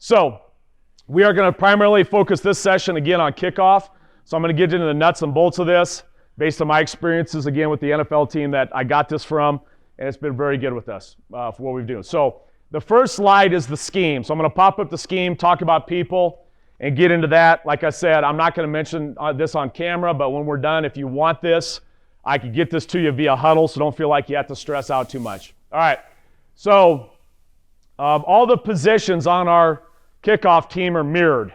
So we are going to primarily focus this session again on kickoff. So I'm going to get into the nuts and bolts of this based on my experiences again with the NFL team that I got this from, and it's been very good with us for what we've done. So the first slide is the scheme. So I'm going to pop up the scheme, talk about people, and get into that. Like I said, I'm not going to mention this on camera, but when we're done, if you want this, I can get this to you via huddle, so don't feel like you have to stress out too much. All right, so all the positions on our kickoff team are mirrored.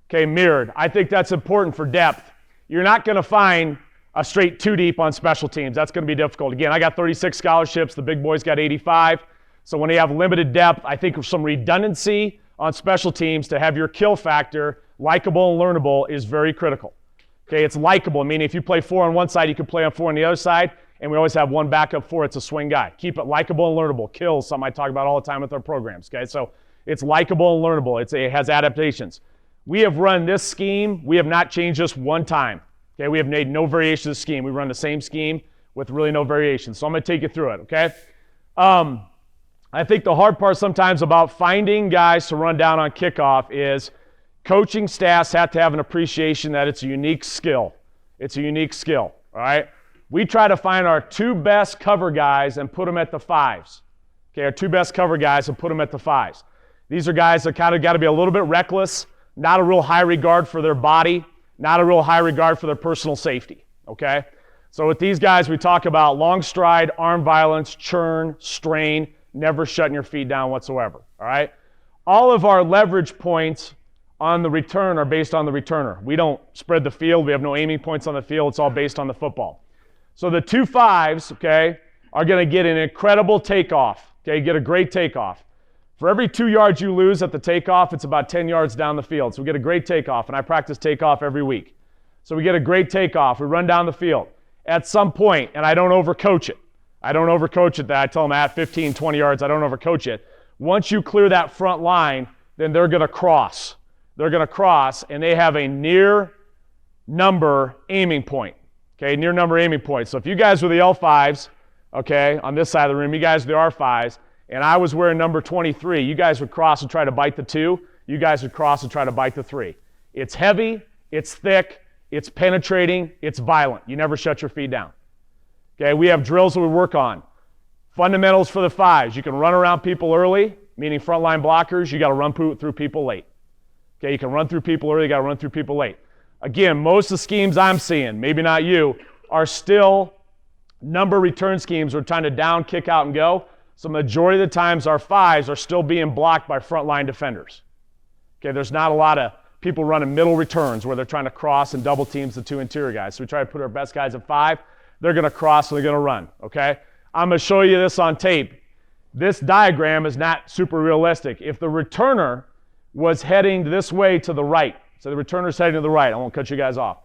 Okay, mirrored. I think that's important for depth. You're not going to find a straight two deep on special teams. That's going to be difficult. Again, I got 36 scholarships. The big boys got 85. So when you have limited depth, I think some redundancy on special teams to have your kill factor likable and learnable is very critical. Okay, it's likable, meaning if you play 4 on one side, you can play on 4 on the other side, and we always have one backup 4. It's a swing guy. Keep it likable and learnable. Kills, something I talk about all the time with our programs. Okay, so it's likable and learnable. It has adaptations. We have run this scheme. We have not changed this one time. Okay, we have made no variation of the scheme. We run the same scheme with really no variation. So I'm going to take you through it, okay? I think the hard part sometimes about finding guys to run down on kickoff is coaching staffs have to have an appreciation that it's a unique skill. It's a unique skill, all right? We try to find our 2 best cover guys and put them at the 5s. Okay, our 2 best cover guys and put them at the 5s. These are guys that kind of got to be a little bit reckless, not a real high regard for their body, not a real high regard for their personal safety, okay? So with these guys, we talk about long stride, arm violence, churn, strain, never shutting your feet down whatsoever, all right? All of our leverage points on the return are based on the returner. We don't spread the field. We have no aiming points on the field. It's all based on the football. So the 2 5s, okay, are going to get an incredible takeoff, okay, get a great takeoff. For every 2 yards you lose at the takeoff, it's about 10 yards down the field. So we get a great takeoff, and I practice takeoff every week. So we get a great takeoff. We run down the field. At some point, and I don't overcoach it. I don't overcoach it. That I tell them at 15, 20 yards, I don't overcoach it. Once you clear that front line, then they're going to cross. They're going to cross, and they have a near number aiming point. Okay, near number aiming point. So if you guys were the L5s, okay, on this side of the room, you guys are the R5s, and I was wearing number 23, you guys would cross and try to bite the 2. You guys would cross and try to bite the 3. It's heavy, it's thick, it's penetrating, it's violent. You never shut your feet down. Okay, we have drills that we work on. Fundamentals for the 5s. You can run around people early, meaning frontline blockers. You got to run through people late. Okay, you can run through people early, you got to run through people late. Again, most of the schemes I'm seeing, maybe not you, are still number return schemes. We're trying to down, kick out, and go. So majority of the times our 5s are still being blocked by frontline defenders. Okay, there's not a lot of people running middle returns where they're trying to cross and double teams the 2 interior guys. So we try to put our best guys at 5. They're going to cross and they're going to run, okay? I'm going to show you this on tape. This diagram is not super realistic. If the returner was heading this way to the right, so the returner's heading to the right, I won't cut you guys off,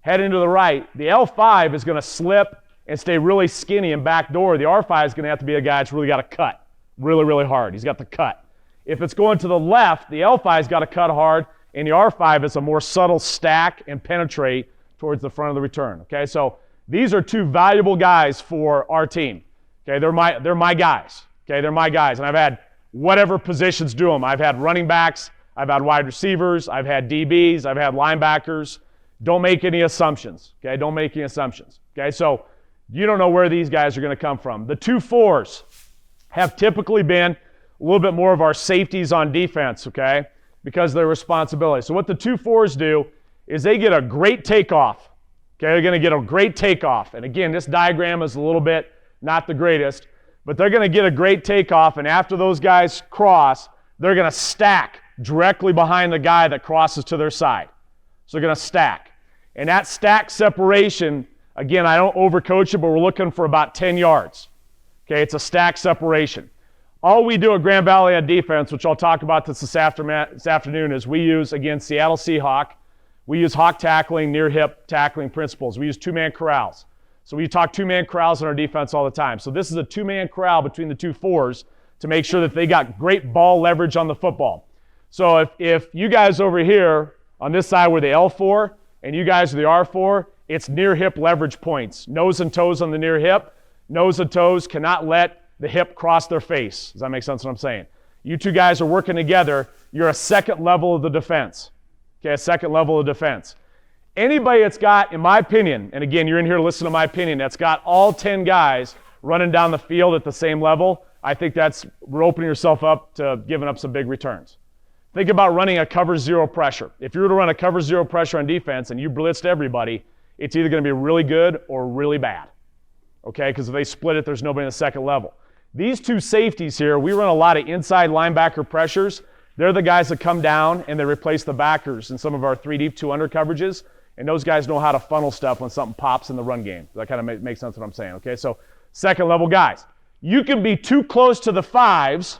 heading to the right, the L5 is going to slip and stay really skinny and backdoor. The R5 is going to have to be a guy that's really got to cut really, really hard. He's got to cut. If it's going to the left, the L5's got to cut hard, and the R5 is a more subtle stack and penetrate towards the front of the return, okay? So these are 2 valuable guys for our team. Okay, they're my guys. Okay, they're my guys. And I've had whatever positions do them. I've had running backs, I've had wide receivers, I've had DBs, I've had linebackers. Don't make any assumptions. Okay, don't make any assumptions. Okay, so you don't know where these guys are going to come from. The 2 4s have typically been a little bit more of our safeties on defense, okay, because of their responsibility. So what the 2 4s do is they get a great takeoff. Okay, they're going to get a great takeoff. And again, this diagram is a little bit not the greatest, but they're going to get a great takeoff, and after those guys cross, they're going to stack directly behind the guy that crosses to their side. So they're going to stack. And that stack separation, again, I don't overcoach it, but we're looking for about 10 yards. Okay, it's a stack separation. All we do at Grand Valley on defense, which I'll talk about this afternoon, is we use, again, Seattle Seahawk. We use hawk tackling, near hip tackling principles. We use 2-man corrals. So we talk 2-man corrals in our defense all the time. So this is a 2-man corral between the 2 4s to make sure that they got great ball leverage on the football. So if you guys over here on this side were the L4 and you guys are the R4, it's near hip leverage points. Nose and toes on the near hip. Nose and toes cannot let the hip cross their face. Does that make sense what I'm saying? You two guys are working together. You're a second level of the defense. Okay, a second level of defense. Anybody that's got, in my opinion, and again, you're in here to listen to my opinion, that's got all 10 guys running down the field at the same level, I think we're opening yourself up to giving up some big returns. Think about running a cover zero pressure. If you were to run a cover zero pressure on defense and you blitzed everybody, it's either going to be really good or really bad. Okay, because if they split it, there's nobody in the second level. These two safeties here, we run a lot of inside linebacker pressures. They're the guys that come down and they replace the backers in some of our 3 deep, 2 under coverages. And those guys know how to funnel stuff when something pops in the run game. That kind of makes sense what I'm saying. Okay, so second level guys. You can be too close to the 5s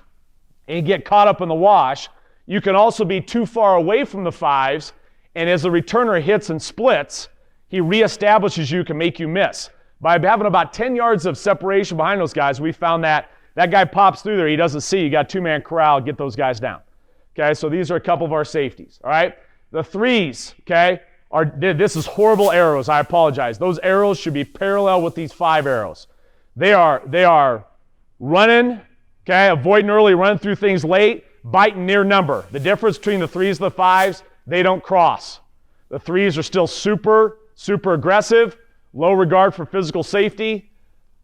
and get caught up in the wash. You can also be too far away from the 5s, and as the returner hits and splits, he reestablishes you, can make you miss. By having about 10 yards of separation behind those guys, we found that guy pops through there, he doesn't see, you got 2-man corral, get those guys down. Okay, so these are a couple of our safeties, all right? The 3s, okay, this is horrible arrows, I apologize. Those arrows should be parallel with these 5 arrows. They are running, okay, avoiding early, running through things late, biting near number. The difference between the 3s and the 5s, they don't cross. The 3s are still super aggressive, low regard for physical safety,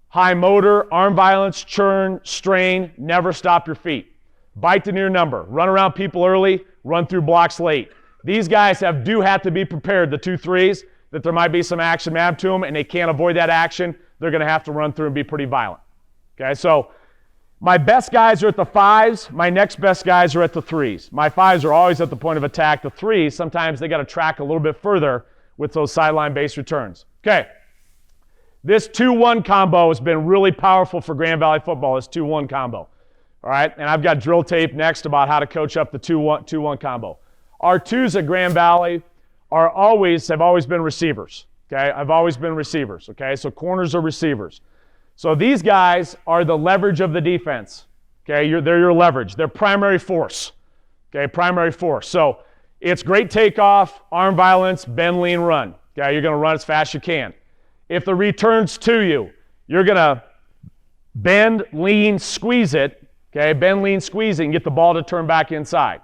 high motor, arm violence, churn, strain, never stop your feet. Bite to near number, run around people early, run through blocks late. These guys do have to be prepared, the 2 3s, that there might be some action mad to them and they can't avoid that action. They're going to have to run through and be pretty violent. Okay, so my best guys are at the 5s. My next best guys are at the 3s. My 5s are always at the point of attack. The 3s, sometimes they got to track a little bit further with those sideline-based returns. Okay, this 2-1 combo has been really powerful for Grand Valley football, this 2-1 combo. All right, and I've got drill tape next about how to coach up the 2-1 combo. Our 2s at Grand Valley have always been receivers. Okay, I've always been receivers. Okay, so corners are receivers. So these guys are the leverage of the defense. Okay, they're your leverage. They're primary force. Okay, primary force. So it's great takeoff, arm violence, bend, lean, run. Okay, you're going to run as fast as you can. If the return's to you, you're going to bend, lean, squeeze it. Okay, bend, lean, squeeze it, and get the ball to turn back inside.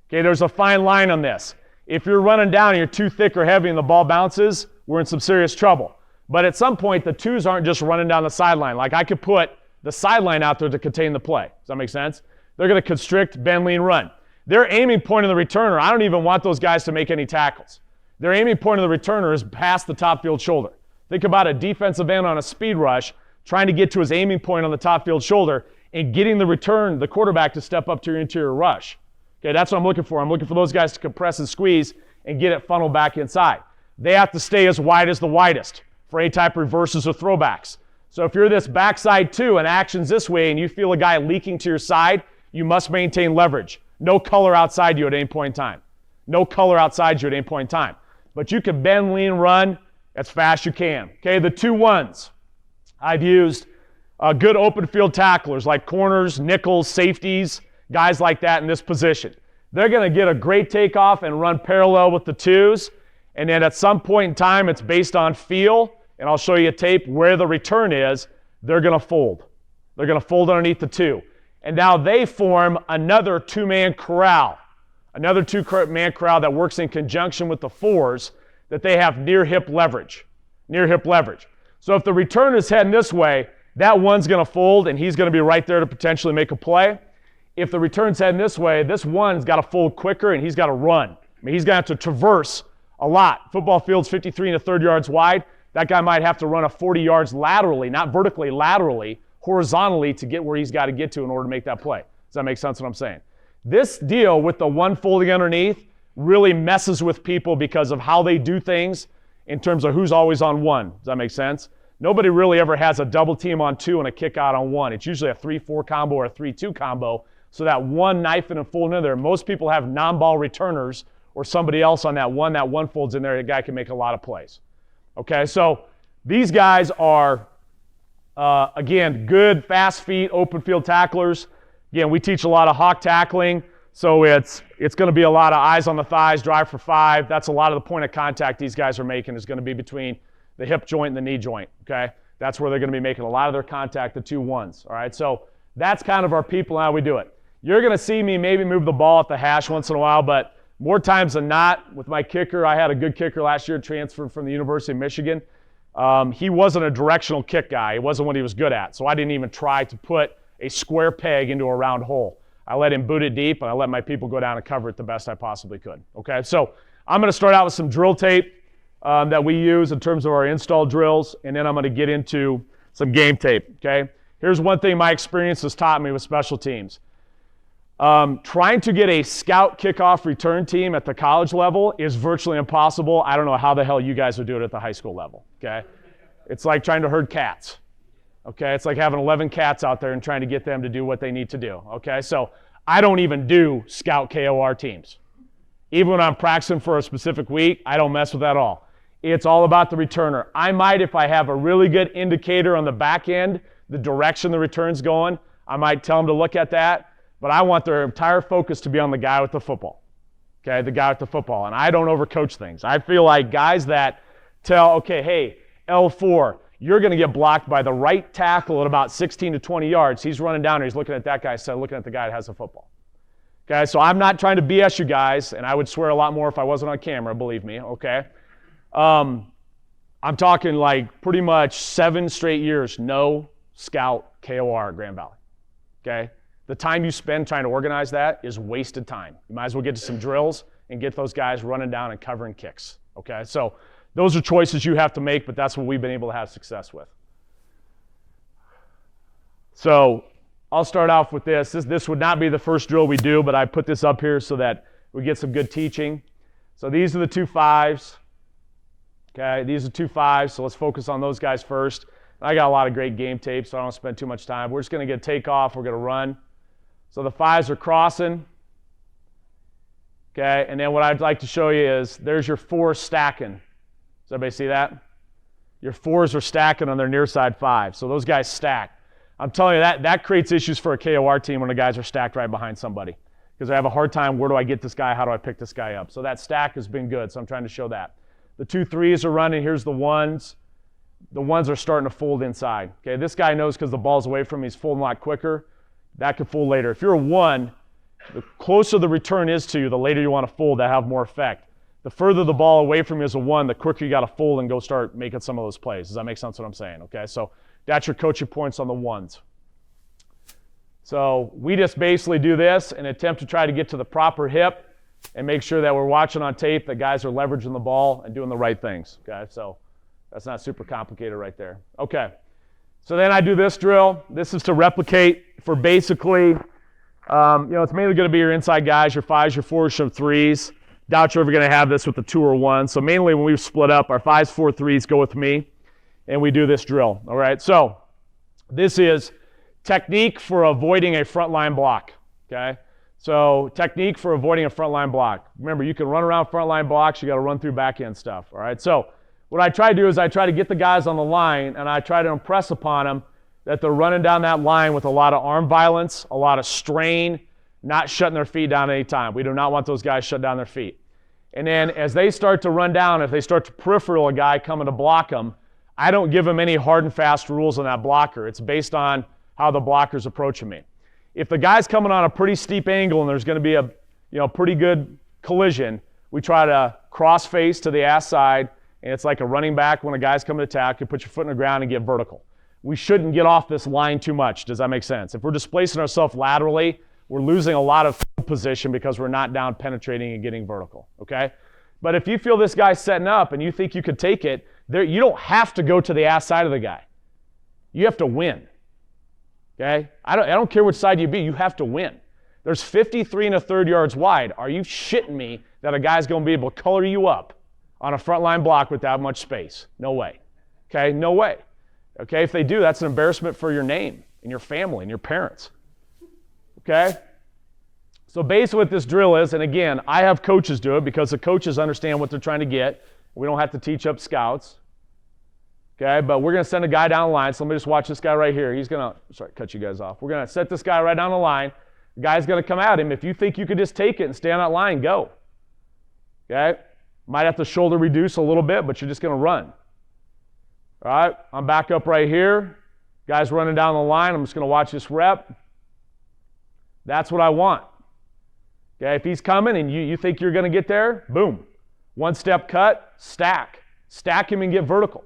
Okay, there's a fine line on this. If you're running down and you're too thick or heavy and the ball bounces, we're in some serious trouble. But at some point, the 2s aren't just running down the sideline. Like I could put the sideline out there to contain the play. Does that make sense? They're going to constrict, bend, lean, run. Their aiming point of the returner, I don't even want those guys to make any tackles. Their aiming point of the returner is past the top field shoulder. Think about a defensive end on a speed rush trying to get to his aiming point on the top field shoulder and getting the quarterback to step up to your interior rush. Okay, that's what I'm looking for. I'm looking for those guys to compress and squeeze and get it funneled back inside. They have to stay as wide as the widest for any type of reverses or throwbacks. So if you're this backside 2 and action's this way and you feel a guy leaking to your side, you must maintain leverage. No color outside you at any point in time. No color outside you at any point in time. But you can bend, lean, run as fast as you can. Okay, the 2-1s. I've used good open field tacklers like corners, nickels, safeties, guys like that in this position. They're going to get a great takeoff and run parallel with the 2s. And then at some point in time, it's based on feel, and I'll show you a tape where the return is. They're going to fold. They're going to fold underneath the 2. And now they form another 2-man corral. Another 2-man corral that works in conjunction with the 4s that they have near hip leverage. Near hip leverage. So if the return is heading this way, that 1's going to fold and he's going to be right there to potentially make a play. If the return's heading this way, this 1's got to fold quicker and he's got to run. I mean, he's going to have to traverse a lot. Football field's 53 1/3 yards wide. That guy might have to run a 40 yards laterally, not vertically, laterally, horizontally to get where he's got to get to in order to make that play. Does that make sense what I'm saying? This deal with the 1 folding underneath really messes with people because of how they do things in terms of who's always on 1. Does that make sense? Nobody really ever has a double team on 2 and a kick out on 1. It's usually a 3-4 combo or a 3-2 combo. So that 1 knifing and folding in there. Most people have non-ball returners or somebody else on that 1 folds in there. The guy can make a lot of plays. Okay, so these guys are, again, good, fast feet, open field tacklers. Again, we teach a lot of hawk tackling. So it's going to be a lot of eyes on the thighs, drive for 5. That's a lot of the point of contact these guys are making is going to be between the hip joint and the knee joint. Okay, that's where they're going to be making a lot of their contact, the 2-1s. All right, so that's kind of our people and how we do it. You're going to see me maybe move the ball at the hash once in a while, but more times than not, with my kicker, I had a good kicker last year, transferred from the University of Michigan. He wasn't a directional kick guy. It wasn't what he was good at, so I didn't even try to put a square peg into a round hole. I let him boot it deep, and I let my people go down and cover it the best I possibly could. Okay, so I'm going to start out with some drill tape that we use in terms of our install drills, and then I'm going to get into some game tape. Okay, here's one thing my experience has taught me with special teams. Trying to get a scout kickoff return team at the college level is virtually impossible. I don't know how the hell you guys would do it at the high school level, okay? It's like trying to herd cats, okay? It's like having 11 cats out there and trying to get them to do what they need to do, okay? So I don't even do scout KOR teams. Even when I'm practicing for a specific week, I don't mess with that at all. It's all about the returner. I might, if I have a really good indicator on the back end, the direction the return's going, I might tell them to look at that. But I want their entire focus to be on the guy with the football, okay, the guy with the football. And I don't overcoach things. I feel like guys that tell, okay, hey, L4, you're going to get blocked by the right tackle at about 16 to 20 yards. He's running down there. He's looking at that guy instead of looking at the guy that has the football. Okay, so I'm not trying to BS you guys, and I would swear a lot more if I wasn't on camera, believe me, okay? I'm talking like pretty much 7 straight years, no scout KOR at Grand Valley, okay? The time you spend trying to organize that is wasted time. You might as well get to some drills and get those guys running down and covering kicks, okay? So those are choices you have to make, but that's what we've been able to have success with. So I'll start off with this. This would not be the first drill we do, but I put this up here so that we get some good teaching. So these are the 2 5s, okay? These are 2 5s, so let's focus on those guys first. I got a lot of great game tape, so I don't spend too much time. We're just going to get a takeoff. We're going to run. So the 5s are crossing, okay? And then what I'd like to show you is there's your 4 stacking. Does everybody see that? Your 4s are stacking on their near side 5. So those guys stack. I'm telling you, that creates issues for a KOR team when the guys are stacked right behind somebody because I have a hard time, where do I get this guy? How do I pick this guy up? So that stack has been good, so I'm trying to show that. The 2 3s are running. Here's the 1s. The 1s are starting to fold inside. Okay, this guy knows because the ball's away from him, he's folding a lot quicker. That could fold later. If you're a 1, the closer the return is to you, the later you want to fold, that have more effect. The further the ball away from you is a 1, the quicker you got to fold and go start making some of those plays. Does that make sense what I'm saying? Okay, so that's your coaching points on the 1s. So we just basically do this and attempt to try to get to the proper hip and make sure that we're watching on tape that guys are leveraging the ball and doing the right things. Okay, so that's not super complicated right there. Okay. So then I do this drill. This is to replicate for basically, it's mainly going to be your inside guys, your 5s, your 4s, your 3s. Doubt you're ever going to have this with the 2 or 1. So mainly when we split up, our 5s, 4, 3s go with me, and we do this drill. All right. So this is technique for avoiding a frontline block. Okay. So technique for avoiding a frontline block. Remember, you can run around frontline blocks. You got to run through back end stuff. All right. So what I try to do is I try to get the guys on the line, and I try to impress upon them that they're running down that line with a lot of arm violence, a lot of strain, not shutting their feet down any time. We do not want those guys shut down their feet. And then as they start to run down, if they start to peripheral a guy coming to block them, I don't give them any hard and fast rules on that blocker. It's based on how the blocker's approaching me. If the guy's coming on a pretty steep angle and there's going to be a pretty good collision, we try to cross face to the ass side. And it's like a running back when a guy's coming to attack. You put your foot in the ground and get vertical. We shouldn't get off this line too much. Does that make sense? If we're displacing ourselves laterally, we're losing a lot of field position because we're not down penetrating and getting vertical, okay? But if you feel this guy's setting up and you think you could take it, you don't have to go to the ass side of the guy. You have to win, okay? I don't care which side you be. You have to win. There's 53 1/3 yards wide. Are you shitting me that a guy's going to be able to color you up on a frontline block with that much space? No way. Okay, no way. Okay, if they do, that's an embarrassment for your name and your family and your parents. Okay? So basically what this drill is, and again, I have coaches do it because the coaches understand what they're trying to get. We don't have to teach up scouts. Okay, but we're going to send a guy down the line. So let me just watch this guy right here. He's going to, cut you guys off. We're going to set this guy right down the line. The guy's going to come at him. If you think you could just take it and stay on that line, go. Okay? Might have to shoulder reduce a little bit, but you're just going to run. All right, I'm back up right here. Guy's running down the line. I'm just going to watch this rep. That's what I want. Okay, if he's coming and you think you're going to get there, boom. One step cut, stack. Stack him and get vertical.